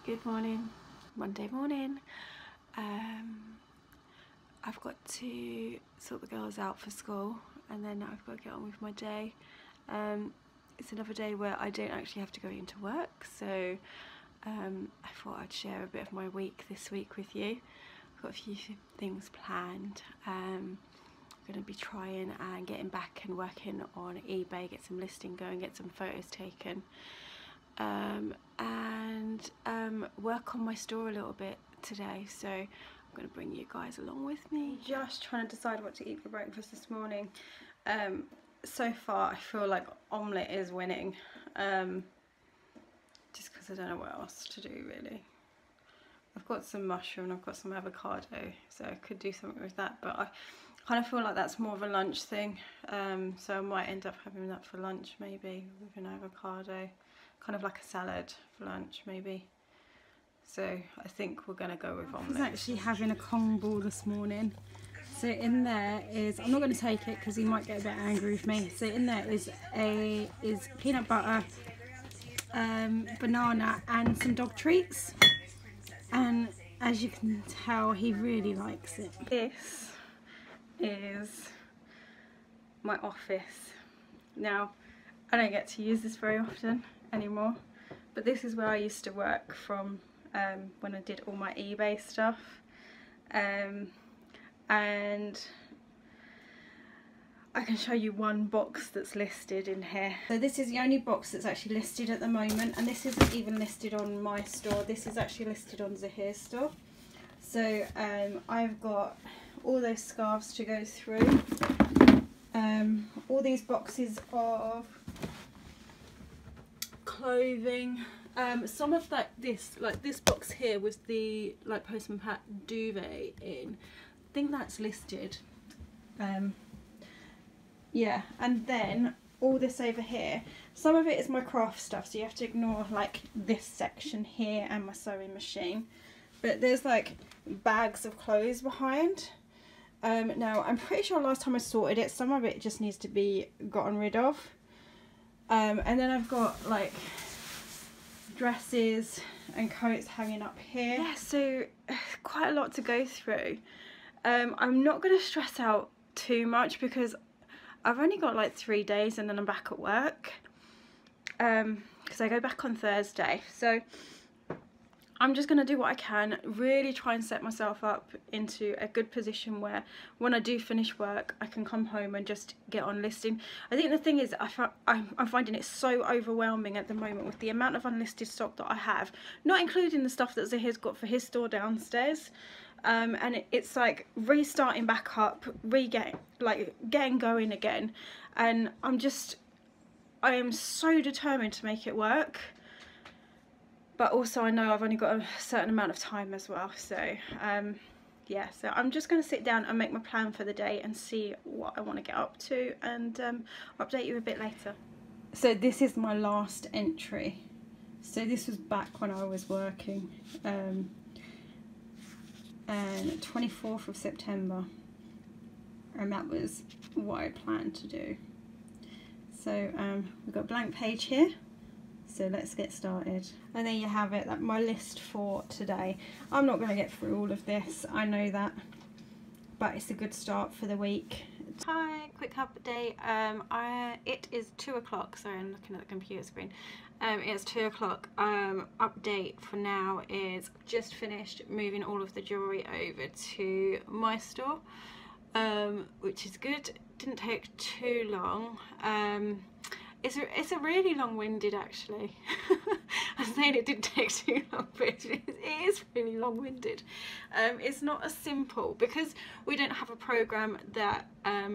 Good morning, Monday morning. I've got to sort the girls out for school and then I've got to get on with my day. It's another day where I don't actually have to go into work, so I thought I'd share a bit of my week this week with you. I've got a few things planned. I'm going to be trying and getting back and working on eBay, get some listing going, get some photos taken. And work on my store a little bit today, so I'm going to bring you guys along with me. Just trying to decide what to eat for breakfast this morning. So far I feel like omelette is winning, just because I don't know what else to do really. I've got some mushroom, I've got some avocado, so I could do something with that, but I kind of feel like that's more of a lunch thing, so I might end up having that for lunch maybe, with an avocado. Kind of like a salad for lunch maybe. So I think we're going to go with omelette. I was actually having a Kong ball this morning. So in there is, I'm not going to take it because he might get a bit angry with me. So in there is peanut butter, banana and some dog treats. And as you can tell, he really likes it. This is my office. Now, I don't get to use this very often anymore, but this is where I used to work from when I did all my eBay stuff, and I can show you one box that's listed in here. So this is the only box that's actually listed at the moment, and this isn't even listed on my store, this is actually listed on Zahir's store. So I've got all those scarves to go through, all these boxes of clothing, some of that, this box here with the Postman Pat duvet in, I think that's listed. Yeah, and then all this over here, some of it is my craft stuff, so you have to ignore like this section here and my sewing machine, but there's like bags of clothes behind. Now I'm pretty sure last time I sorted it, some of it just needs to be gotten rid of. And then I've got like dresses and coats hanging up here. Yeah, so quite a lot to go through. I'm not going to stress out too much because I've only got like 3 days and then I'm back at work. Because I go back on Thursday. So I'm just going to do what I can, really try and set myself up into a good position where when I do finish work I can come home and just get on listing. I think the thing is I'm finding it so overwhelming at the moment with the amount of unlisted stock that I have, not including the stuff that Zahir's got for his store downstairs, and it's like restarting back up, getting going again, and I am so determined to make it work. But also I know I've only got a certain amount of time as well, so yeah, so I'm just going to sit down and make my plan for the day and see what I want to get up to, and I'll update you a bit later. So this is my last entry. So this was back when I was working, and 24th of September, and that was what I planned to do. So we've got a blank page here. So let's get started. And there you have it, that's my list for today. I'm not going to get through all of this, I know that, but it's a good start for the week. Hi, quick update. It is 2 o'clock, sorry I'm looking at the computer screen. It's 2 o'clock. Update for now is I've just finished moving all of the jewellery over to my store, which is good. Didn't take too long. It's a really long-winded, actually. I was saying it didn't take too long, but it is really long-winded. It's not as simple because we don't have a program that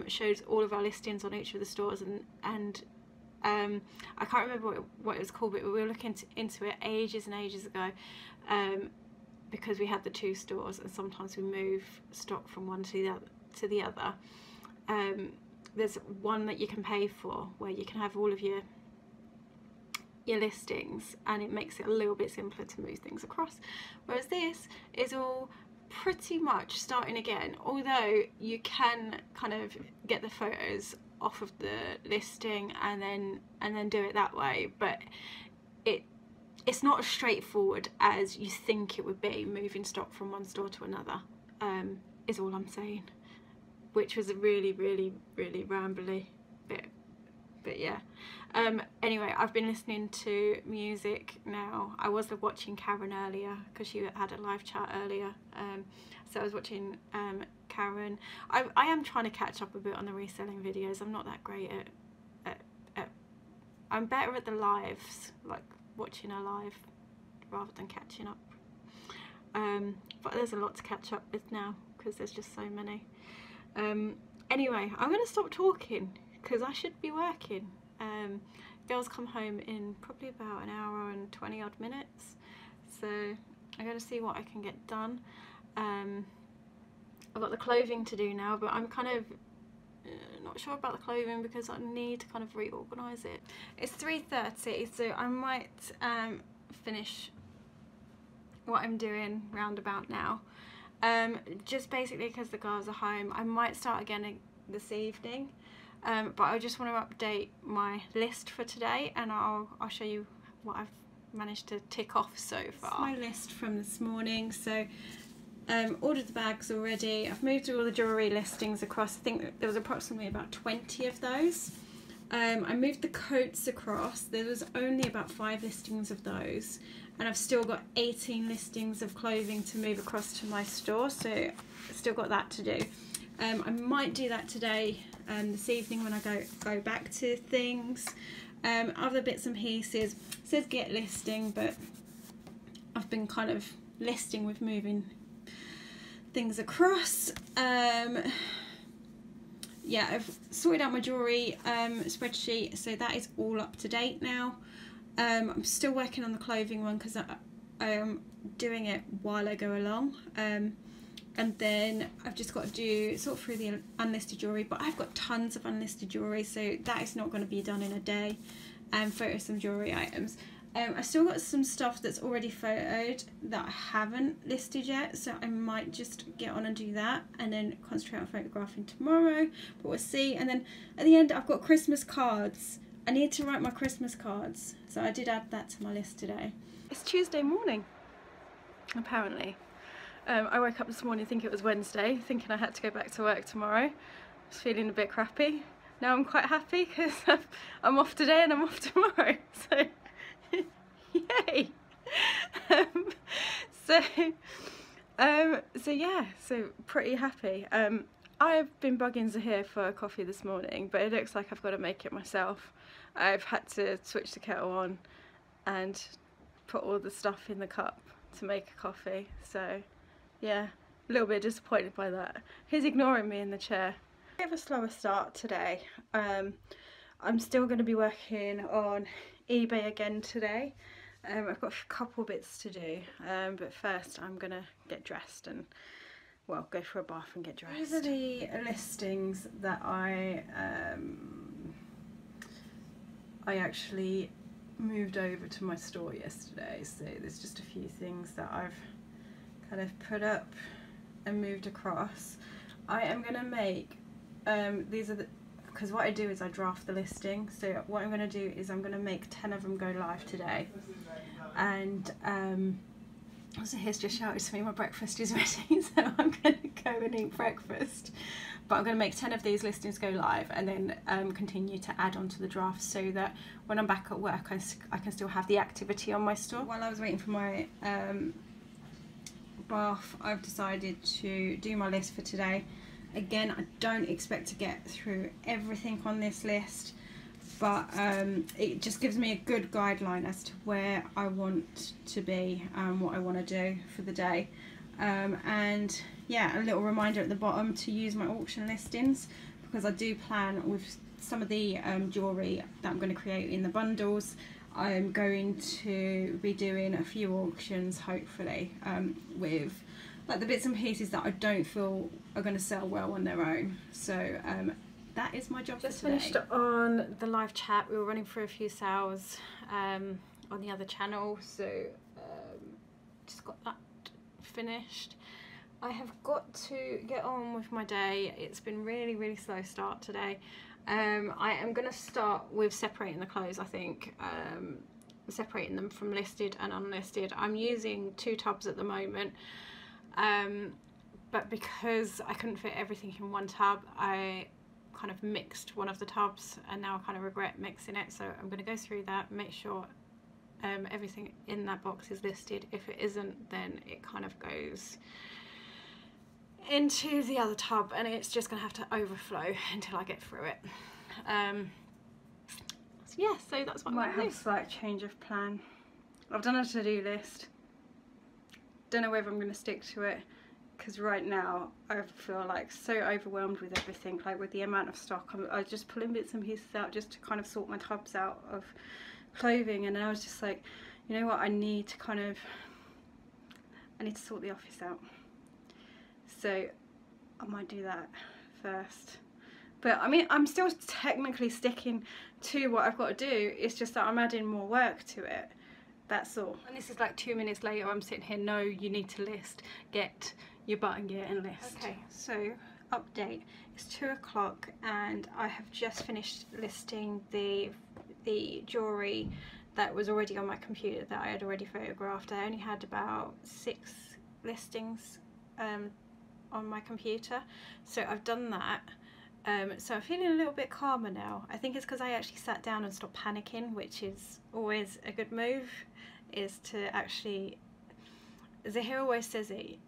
shows all of our listings on each of the stores, and I can't remember what it was called, but we were looking into it ages and ages ago, because we had the 2 stores and sometimes we move stock from one to the other. There's one that you can pay for where you can have all of your listings, and it makes it a little bit simpler to move things across, whereas this is all pretty much starting again, although you can kind of get the photos off of the listing and then do it that way, but it's not as straightforward as you think it would be moving stock from one store to another, is all I'm saying, which was a really rambly bit, but yeah. Anyway, I've been listening to music now. I was watching Karen earlier because she had a live chat earlier, so I was watching Karen. I am trying to catch up a bit on the reselling videos. I'm not that great at I'm better at the lives, like watching a live rather than catching up, but there's a lot to catch up with now because there's just so many. Anyway, I'm going to stop talking because I should be working. Girls come home in probably about an hour and 20 odd minutes, so I'm going to see what I can get done. I've got the clothing to do now, but I'm kind of not sure about the clothing because I need to kind of reorganise it. It's 3:30, so I might finish what I'm doing round about now. Just basically because the girls are home. I might start again this evening, but I just want to update my list for today, and I'll show you what I've managed to tick off so far. It's my list from this morning. So ordered the bags already. I've moved all the jewellery listings across. I think there was approximately about 20 of those. I moved the coats across. There was only about 5 listings of those, and I've still got 18 listings of clothing to move across to my store, so I've still got that to do. I might do that today, this evening when I go back to things. Other bits and pieces, it says get listing, but I've been kind of listing with moving things across. Yeah, I've sorted out my jewellery spreadsheet, so that is all up to date now. I'm still working on the clothing one because I am doing it while I go along, and then I've just got to sort through the unlisted jewellery, but I've got tons of unlisted jewellery, so that is not going to be done in a day. Photo some jewellery items. I've still got some stuff that's already photoed that I haven't listed yet, so I might just get on and do that and then concentrate on photographing tomorrow, but we'll see. And then at the end I've got Christmas cards. I need to write my Christmas cards, so I did add that to my list today. It's Tuesday morning, apparently. I woke up this morning thinking it was Wednesday, thinking I had to go back to work tomorrow. I was feeling a bit crappy. Now I'm quite happy because I'm off today and I'm off tomorrow, so yay! So yeah, so pretty happy. I've been bugging Zahir for a coffee this morning, but it looks like I've got to make it myself. I've had to switch the kettle on and put all the stuff in the cup to make a coffee, so yeah, a little bit disappointed by that. He's ignoring me in the chair. I have a slower start today. I'm still going to be working on eBay again today. I've got a couple bits to do, but first I'm going to get dressed and, well, go for a bath and get dressed. These are the listings that I actually moved over to my store yesterday, so there's just a few things that I've kind of put up and moved across. I am going to make, these are the, because what I do is I draft the listing, so what I'm going to do is I'm going to make 10 of them go live today. And so here's just shouted to me my breakfast is ready, so I'm going to go and eat breakfast. But I'm going to make 10 of these listings go live and then continue to add on to the draft so that when I'm back at work I can still have the activity on my store. While I was waiting for my bath, I've decided to do my list for today. Again, I don't expect to get through everything on this list, but it just gives me a good guideline as to where I want to be and what I want to do for the day. And yeah, a little reminder at the bottom to use my auction listings, because I do plan with some of the jewellery that I'm going to create in the bundles. I'm going to be doing a few auctions, hopefully, with like the bits and pieces that I don't feel are going to sell well on their own. So that is my job for today. Just finished on the live chat. We were running through a few sales on the other channel, so just got that finished. I have got to get on with my day. It's been really slow start today. I am going to start with separating the clothes, I think. separating them from listed and unlisted. I'm using 2 tubs at the moment, but because I couldn't fit everything in one tub, I kind of mixed one of the tubs, and now I kind of regret mixing it. So I'm going to go through that, make sure everything in that box is listed. If it isn't, then it kind of goes into the other tub, and it's just going to have to overflow until I get through it. So yeah, so that's what I might have. A slight change of plan. I've done a to-do list. Don't know whether I'm going to stick to it, because right now I feel like so overwhelmed with everything, like with the amount of stock. I'm just pulling bits and pieces out just to kind of sort my tubs out of clothing, and I was just like, you know what, I need to sort the office out. So I might do that first. But I mean, I'm still technically sticking to what I've got to do. It's just that I'm adding more work to it. That's all. And this is like 2 minutes later. I'm sitting here, no, you need to list. Get your button gear and list. Okay, so update. It's 2 o'clock and I have just finished listing the jewellery that was already on my computer that I had already photographed. I only had about 6 listings on my computer, so I've done that. So I'm feeling a little bit calmer now. I think it's because I actually sat down and stopped panicking, which is always a good move, is to actually, Zahir always says it,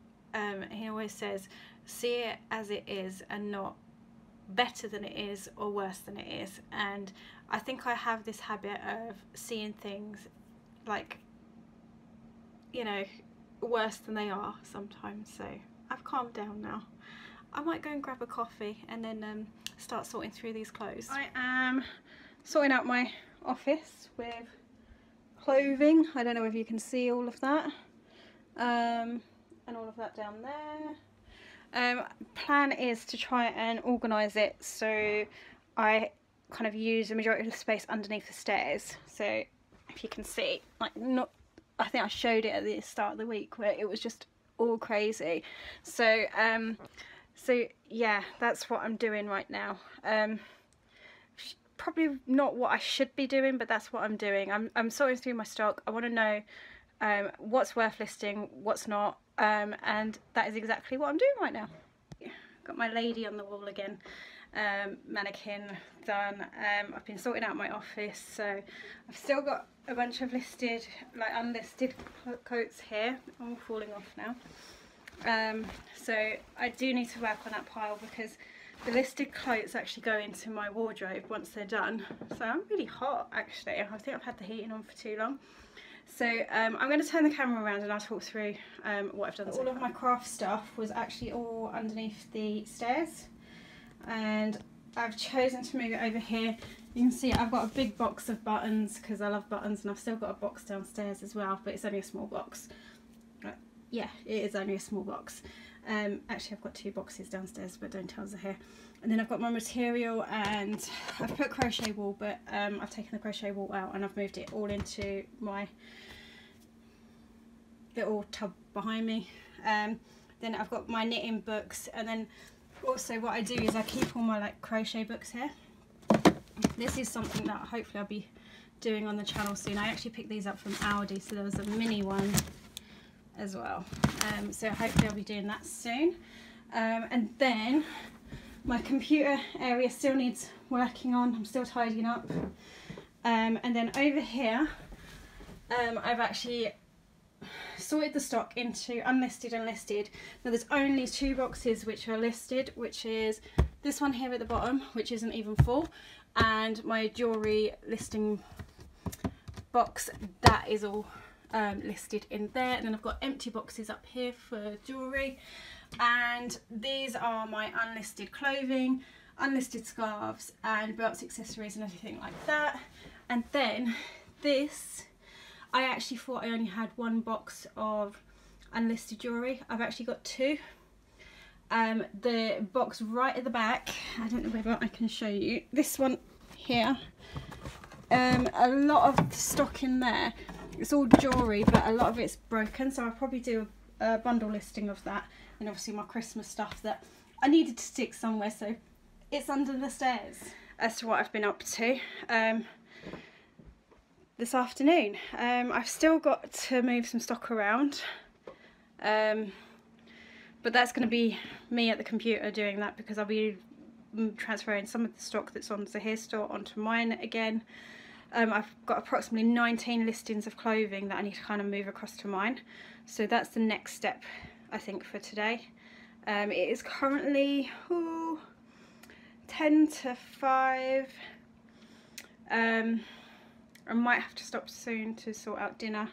he always says, see it as it is and not better than it is or worse than it is. And I think I have this habit of seeing things like, you know, worse than they are sometimes. So I've calmed down now. I might go and grab a coffee and then start sorting through these clothes. I am sorting out my office with clothing. I don't know if you can see all of that, and all of that down there. Plan is to try and organise it so I kind of use the majority of the space underneath the stairs. So if you can see, like, not, I think I showed it at the start of the week where it was just all crazy. So so yeah, that's what I'm doing right now. Probably not what I should be doing, but that's what I'm doing. I'm sorting through my stock. I want to know what's worth listing, what's not, and that is exactly what I'm doing right now. Got my lady on the wall again, mannequin done. I've been sorting out my office, so I've still got a bunch of listed, like unlisted coats here, all falling off now. So I do need to work on that pile because the listed coats actually go into my wardrobe once they're done. So I'm really hot actually. I think I've had the heating on for too long. So I'm going to turn the camera around and I'll talk through what I've done. All of my craft stuff was actually all underneath the stairs, and I've chosen to move it over here. You can see I've got a big box of buttons because I love buttons, and I've still got a box downstairs as well, but it's only a small box. Yeah, it is only a small box. Actually I've got 2 boxes downstairs, but don't tell Zahir. And then I've got my material, and I've put crochet wool, but I've taken the crochet wool out and I've moved it all into my little tub behind me. Then I've got my knitting books, and then also what I do is I keep all my like crochet books here. This is something that hopefully I'll be doing on the channel soon. I actually picked these up from Aldi, so there was a mini one as well. So hopefully I'll be doing that soon. And then my computer area still needs working on. I'm still tidying up. And then over here, I've actually sorted the stock into unlisted and listed. Now there's only 2 boxes which are listed, which is this one here at the bottom, which isn't even full, and my jewellery listing box, that is all listed in there. And then I've got empty boxes up here for jewellery, and these are my unlisted clothing, unlisted scarves and belts, accessories and everything like that. And then this, I actually thought I only had 1 box of unlisted jewellery. I've actually got 2. The box right at the back, I don't know whether I can show you, this one here, a lot of stock in there. It's all jewellery, but a lot of it's broken, so I'll probably do a bundle listing of that, and obviously my Christmas stuff that I needed to stick somewhere, so it's under the stairs. As to what I've been up to, this afternoon. I've still got to move some stock around, but that's going to be me at the computer doing that, because I'll be transferring some of the stock that's on Zahir store onto mine again. I've got approximately 19 listings of clothing that I need to kind of move across to mine, so that's the next step I think for today. It is currently 10 to 5. I might have to stop soon to sort out dinner,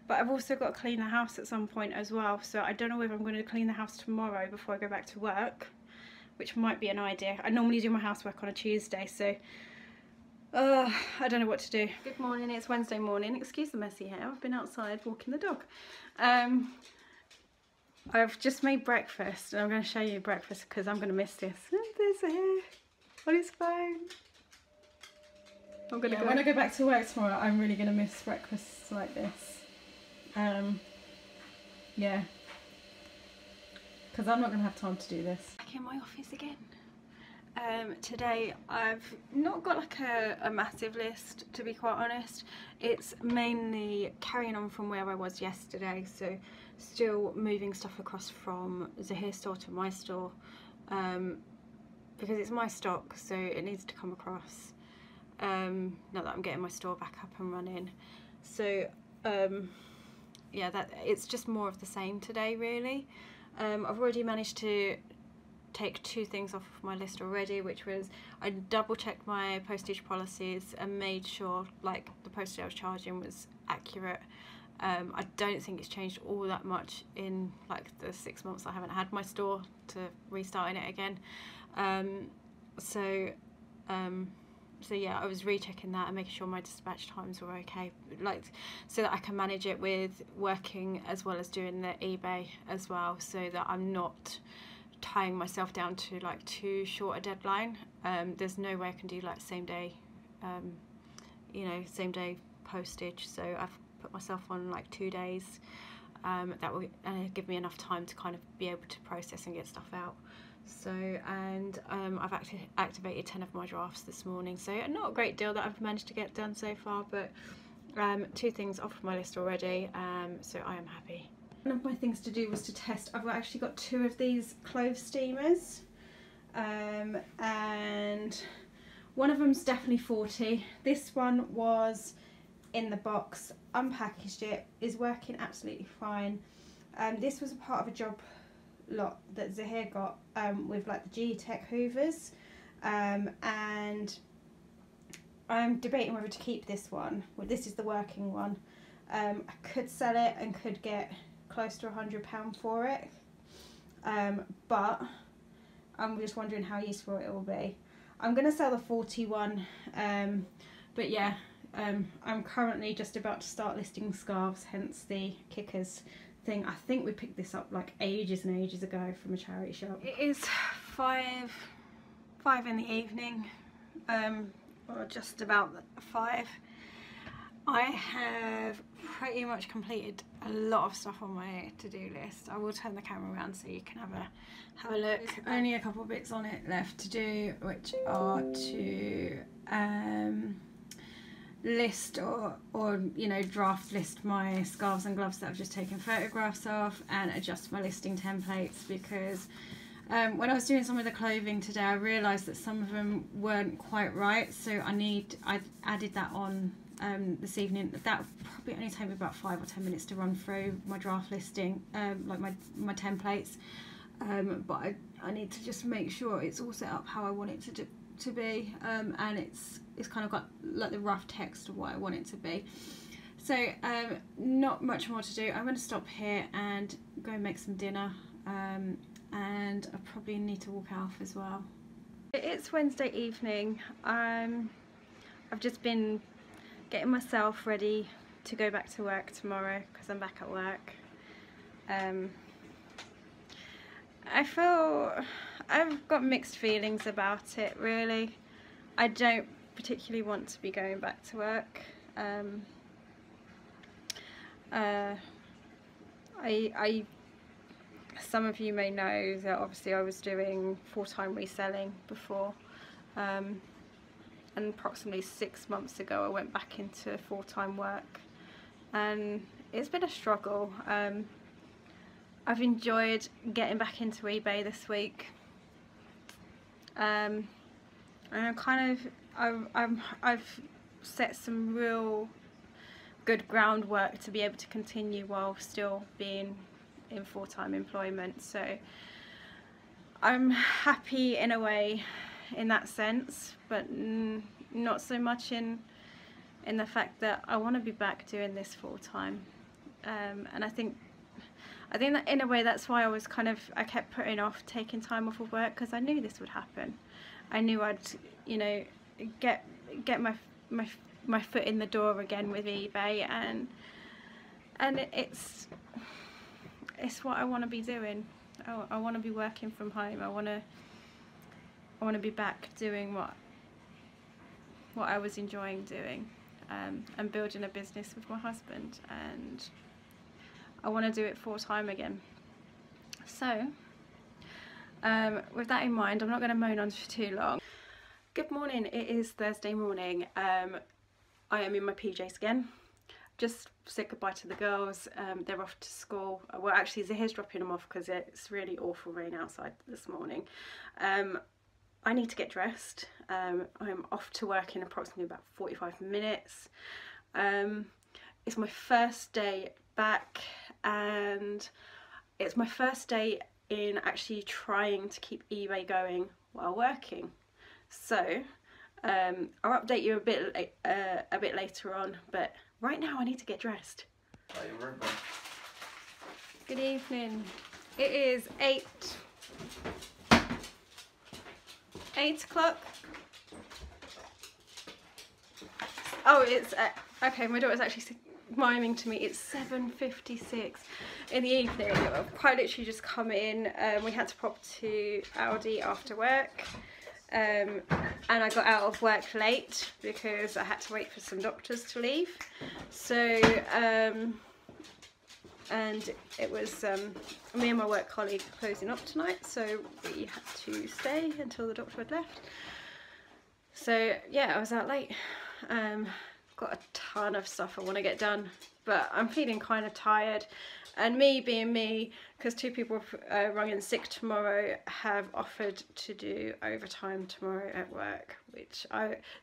but I've also got to clean the house at some point as well, so I don't know whether I'm going to clean the house tomorrow before I go back to work, which might be an idea. I normally do my housework on a Tuesday, so I don't know what to do. Good morning, it's Wednesday morning. Excuse the messy hair, I've been outside walking the dog. I've just made breakfast, and I'm going to show you breakfast because I'm going to miss this. There's a hair on his phone. I'm gonna when I go back to work tomorrow, I'm really gonna miss breakfasts like this. Yeah, because I'm not gonna have time to do this. Back in my office again. Today I've not got like a massive list, to be quite honest. It's mainly carrying on from where I was yesterday, so still moving stuff across from Zahir store to my store, because it's my stock, so it needs to come across. Now that I'm getting my store back up and running, so yeah, that it's just more of the same today really. I've already managed to take 2 things off of my list already, which was I double checked my postage policies and made sure like the postage I was charging was accurate. I don't think it's changed all that much in like the 6 months I haven't had my store to restarting it again. So yeah, I was rechecking that and making sure my dispatch times were okay, like so that I can manage it with working as well as doing the eBay as well, so that I'm not tying myself down to like too short a deadline. There's no way I can do like same day, you know, same day postage, so I've put myself on like 2 days. That will give me enough time to kind of be able to process and get stuff out. So, and I've activated 10 of my drafts this morning, so not a great deal that I've managed to get done so far, but 2 things off my list already, so I am happy. One of my things to do was to test. I've actually got 2 of these clove steamers, and one of them's definitely 40. This one was in the box, unpackaged it, is working absolutely fine. This was a part of a job lot that Zahir got with like the G-Tech hoovers, and I'm debating whether to keep this one. Well, this is the working one. I could sell it and could get close to £100 for it, but I'm just wondering how useful it will be. I'm going to sell the 41, but yeah, I'm currently just about to start listing scarves, hence the kickers thing. I think we picked this up like ages and ages ago from a charity shop. It is 5 in the evening, or just about 5. I have pretty much completed a lot of stuff on my to-do list. I will turn the camera around so you can have a look. There's only a couple of bits on it left to do, which are to list or you know, draft list my scarves and gloves that I've just taken photographs of, and adjust my listing templates, because when I was doing some of the clothing today, I realised that some of them weren't quite right, so I've added that on this evening. That probably only take me about 5 or 10 minutes to run through my draft listing, like my templates, but I need to just make sure it's all set up how I want it to be, and it's kind of got like the rough text of what I want it to be. So not much more to do. I'm going to stop here and go and make some dinner, and I probably need to walk out as well. It's Wednesday evening. I've just been getting myself ready to go back to work tomorrow because I'm back at work. I feel I've got mixed feelings about it really. I don't particularly want to be going back to work. Some of you may know that obviously I was doing full-time reselling before, and approximately 6 months ago I went back into full-time work, and it's been a struggle. I've enjoyed getting back into eBay this week, and I've set some real good groundwork to be able to continue while still being in full-time employment. So I'm happy in a way in that sense, but not so much in the fact that I want to be back doing this full-time. And I think that in a way that's why I kept putting off taking time off of work, because I knew this would happen. I knew I'd, you know, get my foot in the door again with eBay, and it's what I want to be doing. I want to be working from home. I want to be back doing what I was enjoying doing, and building a business with my husband, and I want to do it full-time again. So with that in mind, I'm not going to moan on for too long. Good morning, it is Thursday morning. I am in my PJs again. Just said goodbye to the girls. They're off to school. Well, actually Zahir's dropping them off because it's really awful rain outside this morning. I need to get dressed. I'm off to work in approximately about 45 minutes. It's my first day back, and it's my first day in actually trying to keep eBay going while working. So I'll update you a bit later on, but right now I need to get dressed. Good evening. It is 8 o'clock. Oh, it's okay, my daughter's actually miming to me. It's 7:56 in the evening. I've quite literally just come in. We had to pop to Aldi after work, and I got out of work late because I had to wait for some doctors to leave. So and it was me and my work colleague closing up tonight, so we had to stay until the doctor had left. So yeah, I was out late. Got a ton of stuff I want to get done, but I'm feeling kind of tired, and me being me, because 2 people rung in sick tomorrow, have offered to do overtime tomorrow at work, which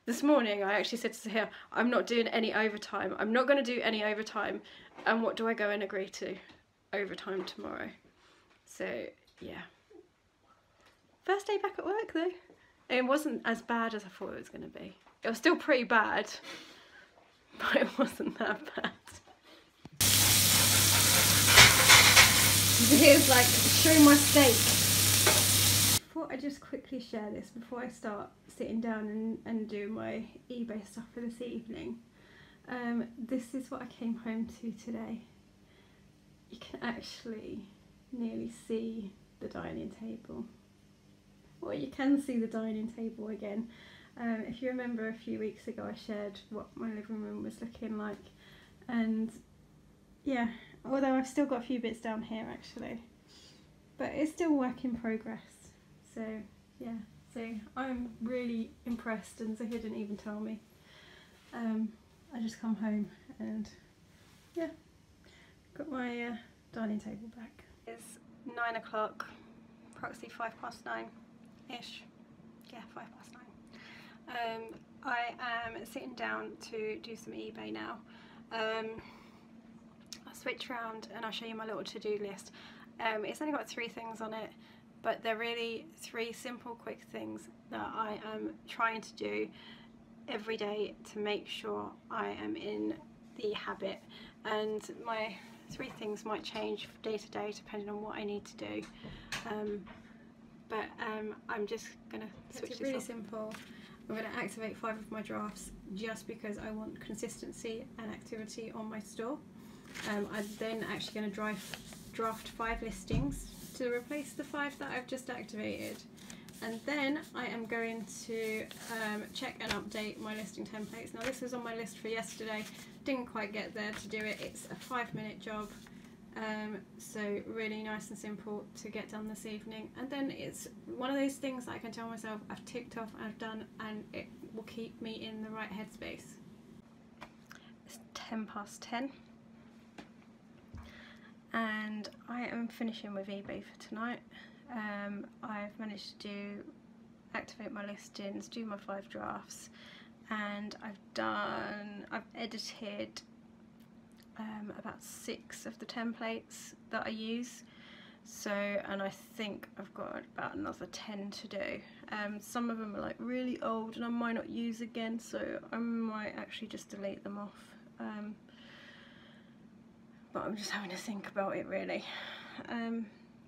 this morning I actually said to Zahir, I'm not doing any overtime. I'm not going to do any overtime, and what do I go and agree to? Overtime tomorrow. So yeah, first day back at work though. It wasn't as bad as I thought it was going to be. It was still pretty bad, but it wasn't that bad. Here's like, show my steak. I thought I'd just quickly share this before I start sitting down and do my eBay stuff for this evening. This is what I came home to today. You can actually nearly see the dining table. Well, you can see the dining table again. If you remember a few weeks ago I shared what my living room was looking like, and yeah, although I've still got a few bits down here actually, but it's still work in progress. So yeah, so I'm really impressed, and Zahir didn't even tell me. I just come home and yeah, got my dining table back. It's 9 o'clock, approximately 9:05-ish. Yeah, 9:05. I am sitting down to do some eBay now. I'll switch around and I'll show you my little to-do list. It's only got 3 things on it, but they're really 3 simple, quick things that I am trying to do every day to make sure I am in the habit. And my 3 things might change day to day depending on what I need to do. But I'm just gonna switch this really simple. I'm going to activate 5 of my drafts just because I want consistency and activity on my store. I'm then actually going to draft 5 listings to replace the 5 that I've just activated. And then I am going to check and update my listing templates. Now this was on my list for yesterday, didn't quite get there to do it. It's a 5-minute job. So really nice and simple to get done this evening, and then it's one of those things that I can tell myself I've ticked off and I've done, and it will keep me in the right headspace. It's 10:10 and I am finishing with eBay for tonight. I've managed to activate my listings, do my 5 drafts, and I've edited about 6 of the templates that I use. So, and I think I've got about another 10 to do. Some of them are like really old and I might not use again, so I might actually just delete them off. But I'm just having to think about it really.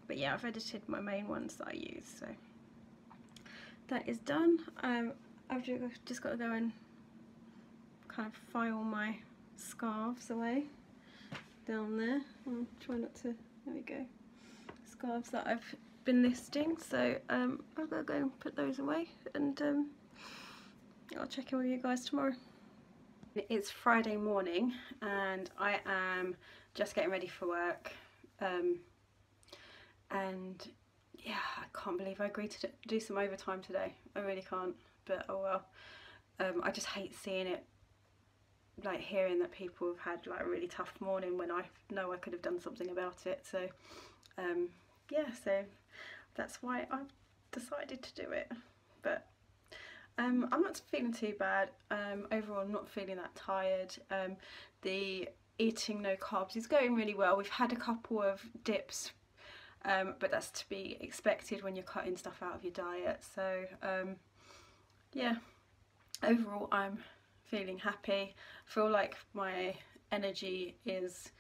But yeah, I've edited my main ones that I use, so that is done. I've just got to go and kind of file my scarves away down there. I'll try not to, there we go. Scarves that I've been listing, so I've got to go and put those away, and I'll check in with you guys tomorrow. It's Friday morning and I am just getting ready for work, and yeah, I can't believe I agreed to do some overtime today. I really can't, but oh well. I just hate seeing it, like hearing that people have had like a really tough morning when I know I could have done something about it. So yeah, so that's why I've decided to do it. But I'm not feeling too bad. Overall, I'm not feeling that tired. The eating no carbs is going really well. We've had a couple of dips, but that's to be expected when you're cutting stuff out of your diet. So yeah, overall I'm feeling happy. I feel like my energy is,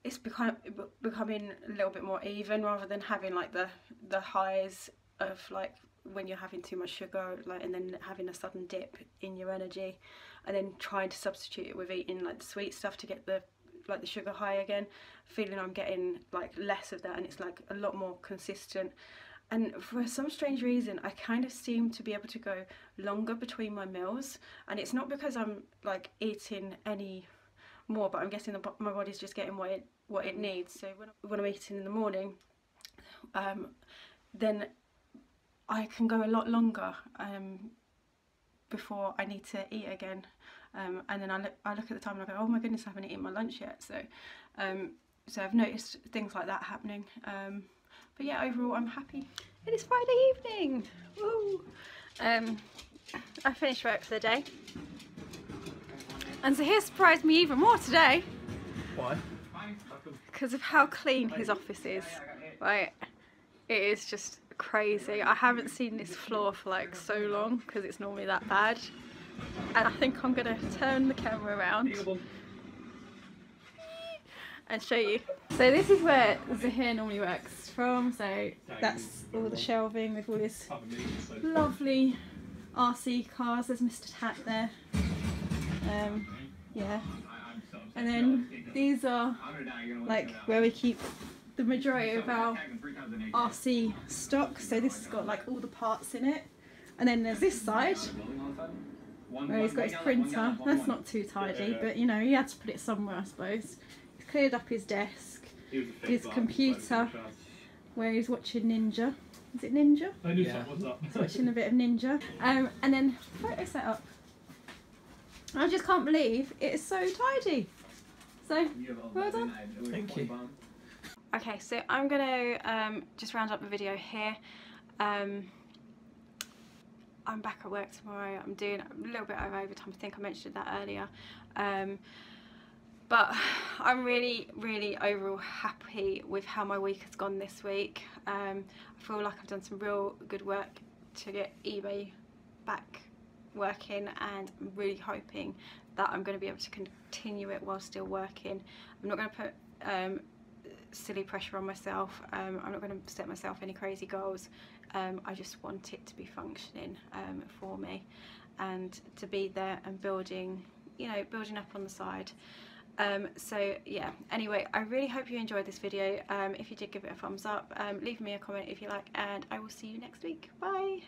it's becoming a little bit more even, rather than having like the highs of like when you're having too much sugar, like, and then having a sudden dip in your energy, and then trying to substitute it with eating like the sweet stuff to get the sugar high again. Feeling I'm getting like less of that, and it's like a lot more consistent. And for some strange reason I kind of seem to be able to go longer between my meals, and it's not because I'm like eating any more, but I'm guessing my body's just getting what it needs. So when I'm eating in the morning, then I can go a lot longer before I need to eat again, and then I look at the time and I go, oh my goodness, I haven't eaten my lunch yet. So so I've noticed things like that happening. But yeah, overall I'm happy. It is Friday evening. Woo! I finished work for the day, and Zahir surprised me even more today. Why? Because of how clean his office is. Right, it is just crazy. I haven't seen this floor for like so long, because it's normally that bad. And I think I'm gonna turn the camera around and show you. So this is where Zahir normally works from. So that's all the shelving with all his lovely RC cars. There's Mr. Tat there. Yeah. And then these are like where we keep the majority of our RC stock. So this has got like all the parts in it. And then there's this side where he's got his printer. That's not too tidy, but you know, he had to put it somewhere, I suppose. He's cleared up his desk, his computer, where he's watching Ninja. Is it Ninja? Yeah. He's watching a bit of Ninja. And then photo setup. I just can't believe it is so tidy. So, well done. Thank you. Okay, so I'm gonna just round up the video here. I'm back at work tomorrow. I'm doing a little bit of overtime. I think I mentioned that earlier. But I'm really, really overall happy with how my week has gone this week. I feel like I've done some real good work to get eBay back working, and I'm really hoping that I'm going to be able to continue it while still working. I'm not going to put silly pressure on myself. I'm not going to set myself any crazy goals. I just want it to be functioning for me, and to be there and building, you know, building up on the side. So yeah, anyway, I really hope you enjoyed this video. If you did, give it a thumbs up, leave me a comment if you like, and I will see you next week. Bye.